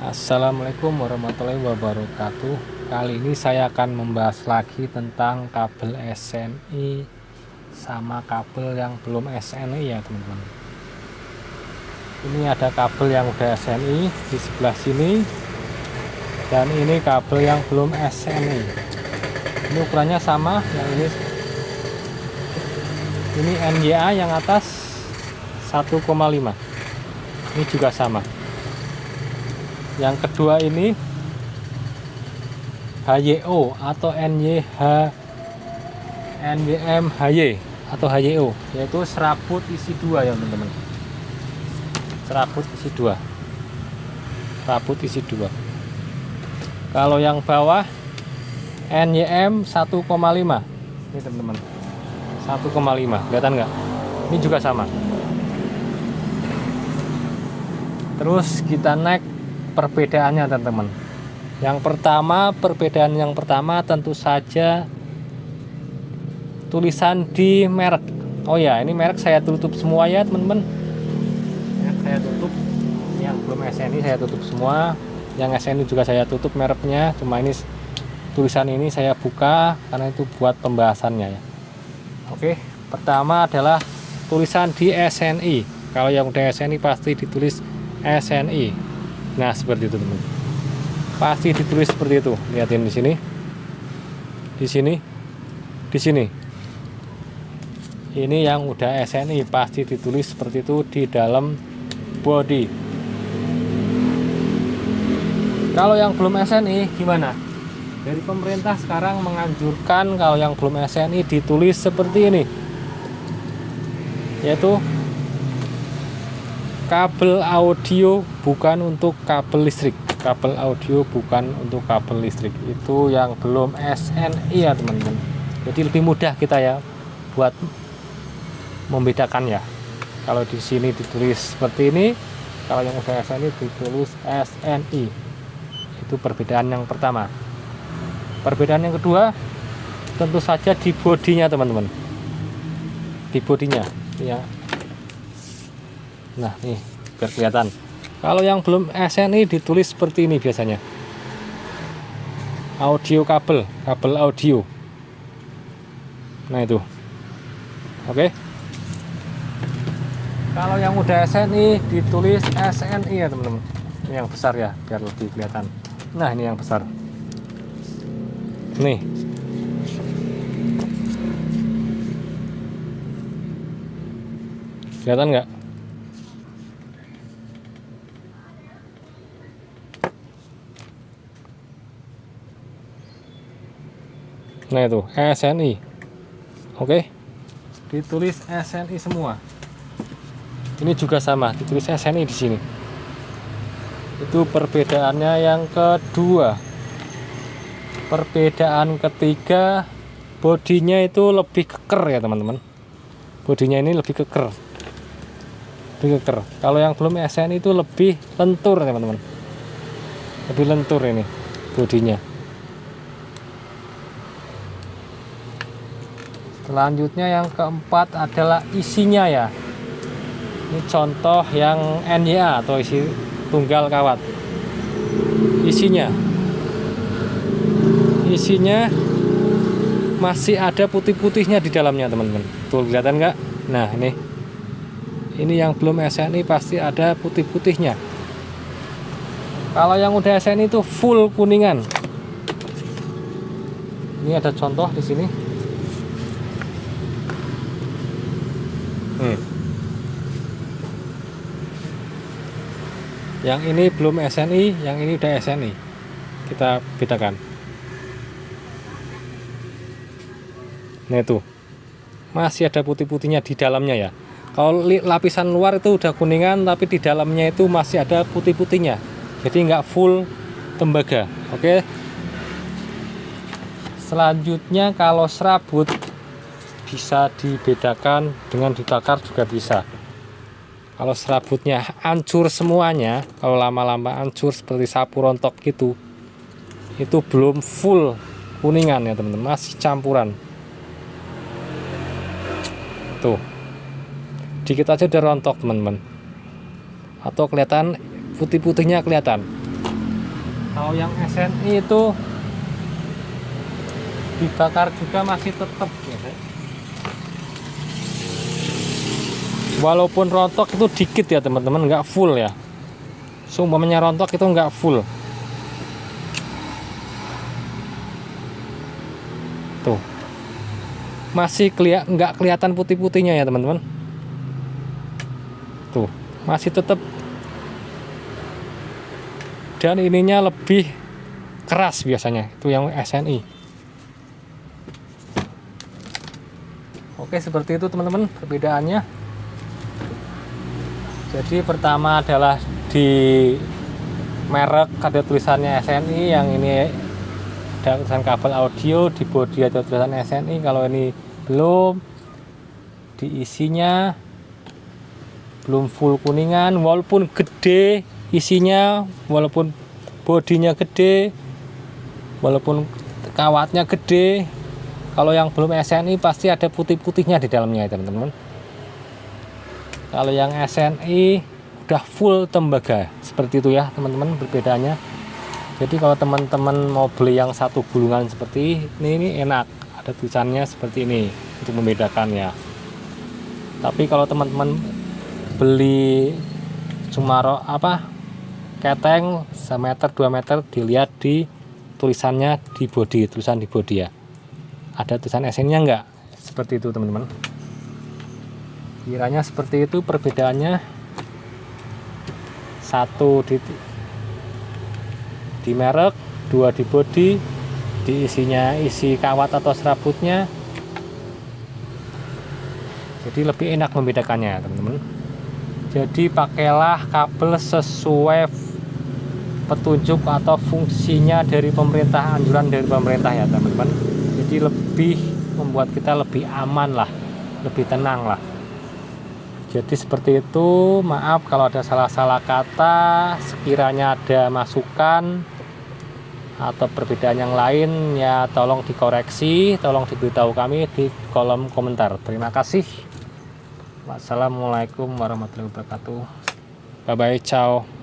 Assalamualaikum warahmatullahi wabarakatuh. Kali ini saya akan membahas lagi tentang kabel SNI sama kabel yang belum SNI ya teman-teman. Ini ada kabel yang udah SNI di sebelah sini, dan ini kabel yang belum SNI. Ini ukurannya sama, yang ini NYA yang atas 1,5. Ini juga sama. Yang kedua ini HYO atau NYM HY atau HYO, yaitu serabut isi 2 ya teman-teman. Serabut isi 2. Serabut isi 2. Kalau yang bawah NYM 1,5. Ini teman-teman. 1,5. Kelihatan nggak? Ini juga sama. Terus kita naik perbedaannya teman-teman. Perbedaan yang pertama tentu saja tulisan di merek. Oh ya, ini merek saya tutup semua ya teman-teman. Merek saya tutup. Yang belum SNI saya tutup semua. Yang SNI juga saya tutup mereknya. Cuma ini tulisan ini saya buka karena itu buat pembahasannya ya. Oke, pertama adalah tulisan di SNI. Kalau yang udah SNI pasti ditulis SNI. Nah, seperti itu teman. Pasti ditulis seperti itu. Lihatin di sini. Di sini. Di sini. Ini yang udah SNI pasti ditulis seperti itu di dalam body. Kalau yang belum SNI gimana? Dari pemerintah sekarang menganjurkan kalau yang belum SNI ditulis seperti ini. Yaitu kabel audio bukan untuk kabel listrik. Kabel audio bukan untuk kabel listrik. Itu yang belum SNI ya teman-teman. Jadi lebih mudah kita ya buat membedakan ya. Kalau di sini ditulis seperti ini, kalau yang udah SNI ditulis SNI. Itu perbedaan yang pertama. Perbedaan yang kedua tentu saja di bodinya teman-teman. Di bodinya ya. Nah, nih biar kelihatan. Kalau yang belum SNI ditulis seperti ini biasanya. Audio kabel, kabel audio. Nah, itu. Oke. Kalau yang udah SNI ditulis SNI ya, teman-teman. Ini yang besar ya, biar lebih kelihatan. Nah, ini yang besar. Nih. Kelihatan nggak? Nah, itu SNI. Oke. Ditulis SNI semua. Ini juga sama, ditulis SNI di sini. Itu perbedaannya yang kedua. Perbedaan ketiga, bodinya itu lebih keker ya, teman-teman. Bodinya ini lebih keker. Lebih keker. Kalau yang belum SNI itu lebih lentur, teman-teman. Lebih lentur ini bodinya. Selanjutnya yang keempat adalah isinya ya. Ini contoh yang NYA atau isi tunggal kawat. Isinya masih ada putih-putihnya di dalamnya teman-teman. Tuh kelihatan nggak? Nah, ini yang belum SNI pasti ada putih-putihnya. Kalau yang udah SNI itu full kuningan. Ini ada contoh di sini. Yang ini belum SNI, yang ini udah SNI. Kita bedakan. Nah, itu masih ada putih-putihnya di dalamnya ya. Kalau lapisan luar itu udah kuningan, tapi di dalamnya itu masih ada putih-putihnya. Jadi nggak full tembaga. Oke. Selanjutnya kalau serabut bisa dibedakan dengan dibakar juga bisa. Kalau serabutnya hancur semuanya, kalau lama-lama hancur seperti sapu rontok gitu, itu belum full kuningan ya teman-teman, masih campuran. Tuh, dikit aja udah rontok teman-teman. Atau kelihatan putih-putihnya kelihatan. Kalau yang SNI itu dibakar juga masih tetap ya. Walaupun rontok itu dikit ya teman-teman, nggak full ya. Sumpahnya rontok itu nggak full. Tuh, masih nggak kelihatan putih-putihnya ya teman-teman. Tuh, masih tetap. Dan ininya lebih keras biasanya, itu yang SNI. Oke, seperti itu teman-teman perbedaannya. Jadi pertama adalah di merek ada tulisannya SNI, yang ini ada tulisan kabel audio, di bodi ada tulisan SNI. Kalau ini belum, di isinya belum full kuningan, walaupun gede isinya, walaupun bodinya gede, walaupun kawatnya gede, kalau yang belum SNI pasti ada putih-putihnya di dalamnya teman-teman. Kalau yang SNI udah full tembaga, seperti itu ya teman-teman perbedaannya. Jadi kalau teman-teman mau beli yang satu gulungan seperti ini enak, ada tulisannya seperti ini untuk membedakannya. Tapi kalau teman-teman beli cuma keteng 1 meter 2 meter, dilihat di tulisannya di bodi, tulisan di bodi ya, ada tulisan SN-nya enggak, seperti itu teman-teman. Kiranya seperti itu perbedaannya. 1 di merek, 2 di bodi, di isinya isi kawat atau serabutnya. Jadi lebih enak membedakannya teman-teman. Jadi pakailah kabel sesuai petunjuk atau fungsinya dari pemerintah, anjuran dari pemerintah ya teman-teman. Jadi lebih membuat kita lebih aman lah, lebih tenang lah. Jadi seperti itu. Maaf kalau ada salah-salah kata, sekiranya ada masukan atau perbedaan yang lain ya tolong dikoreksi, tolong diberitahu kami di kolom komentar. Terima kasih. Wassalamualaikum warahmatullahi wabarakatuh. Bye bye, ciao.